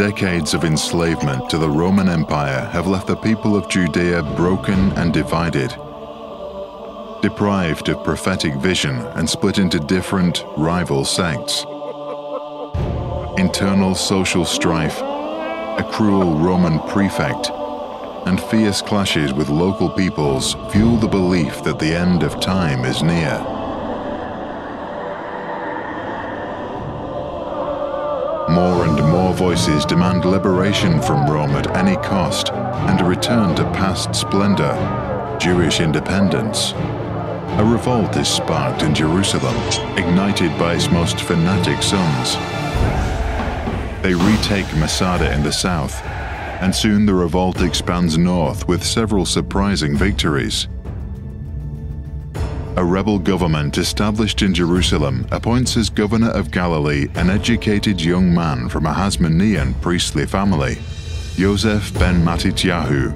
Decades of enslavement to the Roman Empire have left the people of Judea broken and divided, deprived of prophetic vision and split into different, rival sects. Internal social strife, a cruel Roman prefect, and fierce clashes with local peoples fuel the belief that the end of time is near. More and more voices demand liberation from Rome at any cost and a return to past splendor, Jewish independence. A revolt is sparked in Jerusalem, ignited by its most fanatic sons. They retake Masada in the south, and soon the revolt expands north with several surprising victories. A rebel government established in Jerusalem appoints as governor of Galilee an educated young man from a Hasmonean priestly family, Yosef ben Matityahu.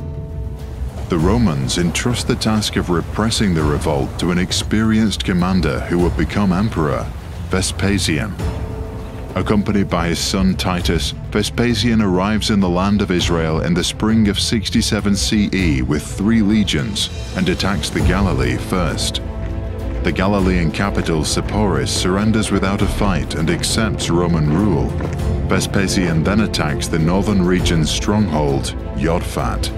The Romans entrust the task of repressing the revolt to an experienced commander who would become emperor, Vespasian. Accompanied by his son Titus, Vespasian arrives in the land of Israel in the spring of 67 CE with 3 legions and attacks the Galilee first. The Galilean capital Sepphoris surrenders without a fight and accepts Roman rule. Vespasian then attacks the northern region's stronghold, Yodfat.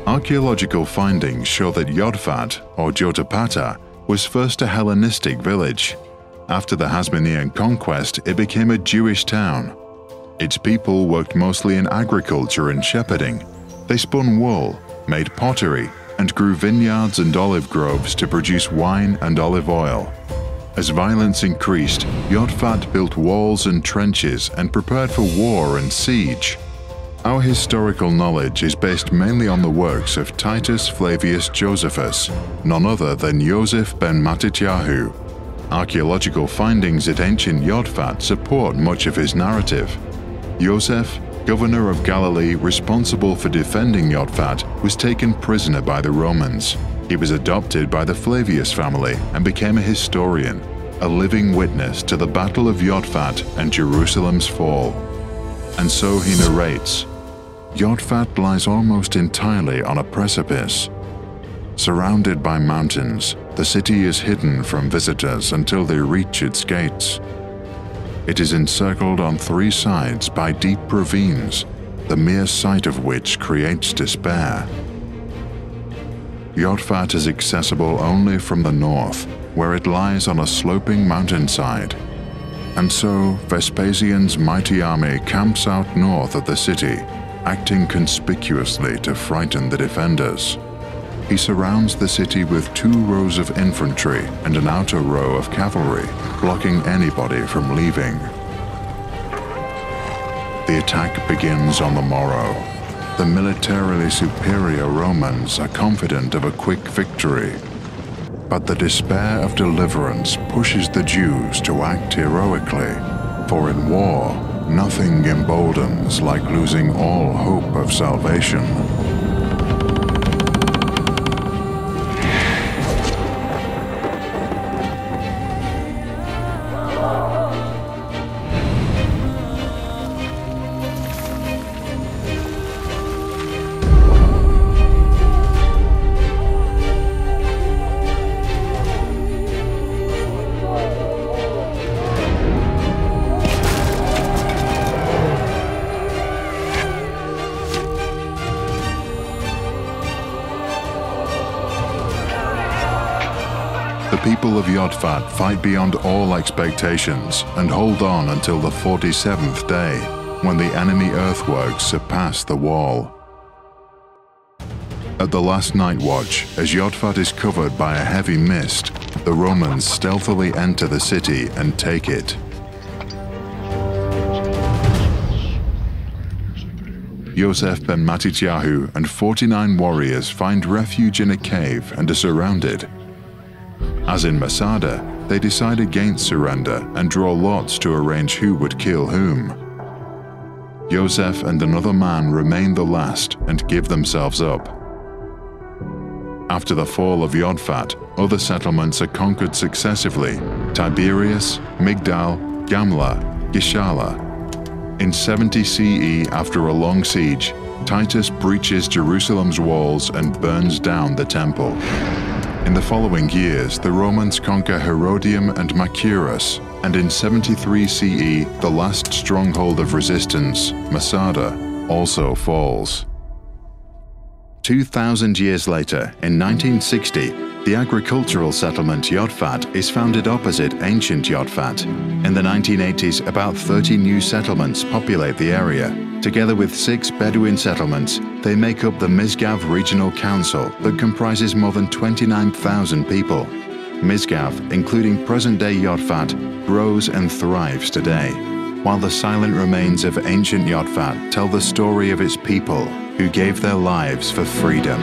Archaeological findings show that Yodfat, or Jotapata, was first a Hellenistic village. After the Hasmonean conquest, it became a Jewish town. Its people worked mostly in agriculture and shepherding. They spun wool, made pottery, and grew vineyards and olive groves to produce wine and olive oil. As violence increased, Yodfat built walls and trenches and prepared for war and siege. Our historical knowledge is based mainly on the works of Titus Flavius Josephus, none other than Yosef ben Matityahu. Archaeological findings at ancient Yodfat support much of his narrative. Yosef, governor of Galilee responsible for defending Yodfat, was taken prisoner by the Romans. He was adopted by the Flavius family and became a historian, a living witness to the Battle of Yodfat and Jerusalem's fall. And so he narrates, Yodfat lies almost entirely on a precipice. Surrounded by mountains, the city is hidden from visitors until they reach its gates. It is encircled on 3 sides by deep ravines, the mere sight of which creates despair. Yodfat is accessible only from the north, where it lies on a sloping mountainside. And so Vespasian's mighty army camps out north of the city, acting conspicuously to frighten the defenders. He surrounds the city with 2 rows of infantry and an outer row of cavalry, blocking anybody from leaving. The attack begins on the morrow. The militarily superior Romans are confident of a quick victory. But the despair of deliverance pushes the Jews to act heroically, for in war, nothing emboldens like losing all hope of salvation. The people of Yodfat fight beyond all expectations and hold on until the 47th day, when the enemy earthworks surpass the wall. At the last night watch, as Yodfat is covered by a heavy mist, the Romans stealthily enter the city and take it. Yosef ben Matityahu and 49 warriors find refuge in a cave and are surrounded. As in Masada, they decide against surrender and draw lots to arrange who would kill whom. Yosef and another man remain the last and give themselves up. After the fall of Yodfat, other settlements are conquered successively: Tiberias, Migdal, Gamla, Gishala. In 70 CE, after a long siege, Titus breaches Jerusalem's walls and burns down the temple. In the following years, the Romans conquer Herodium and Machaerus, and in 73 CE, the last stronghold of resistance, Masada, also falls. 2,000 years later, in 1960, the agricultural settlement Yodfat is founded opposite Ancient Yodfat. In the 1980s, about 30 new settlements populate the area. Together with 6 Bedouin settlements, they make up the Misgav Regional Council that comprises more than 29,000 people. Misgav, including present-day Yodfat, grows and thrives today, while the silent remains of Ancient Yodfat tell the story of its people who gave their lives for freedom.